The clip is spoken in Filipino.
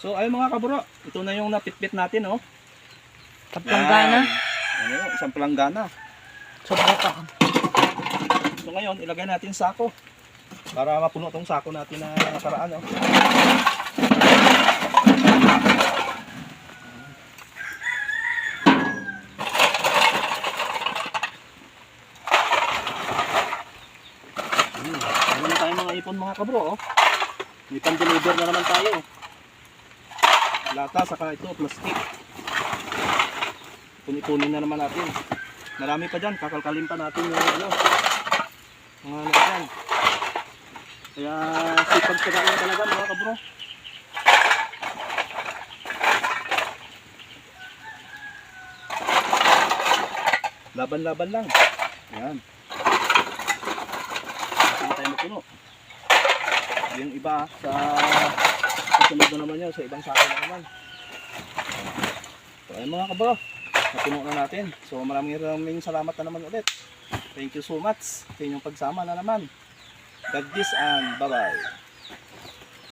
So ayun mga kabro, ito na yung napitpit natin, oh. Planggana. Ano, isang planggana. Sobra pa. So ngayon, ilagay natin sa sako para mapuno tong sako natin na nakaraan, oh. Meron na tayong mga ipon mga kabro, oh. May pan-deliver na naman tayo. Lata, saka ito, plastic. Punipunin na naman natin. Marami pa dyan, kakalkalin pa natin yung ano, mga ano dyan. Kaya sipag pa na talaga mga kabro. Laban-laban lang. Ayan. Hindi tayo mapuno. Yung iba sa sunod na naman yun, sa ibang sako na naman. So ayun mga kabro, napuno na natin. So maraming salamat na naman ulit. Thank you so much sa inyong pagsama na naman. God bless and bye bye.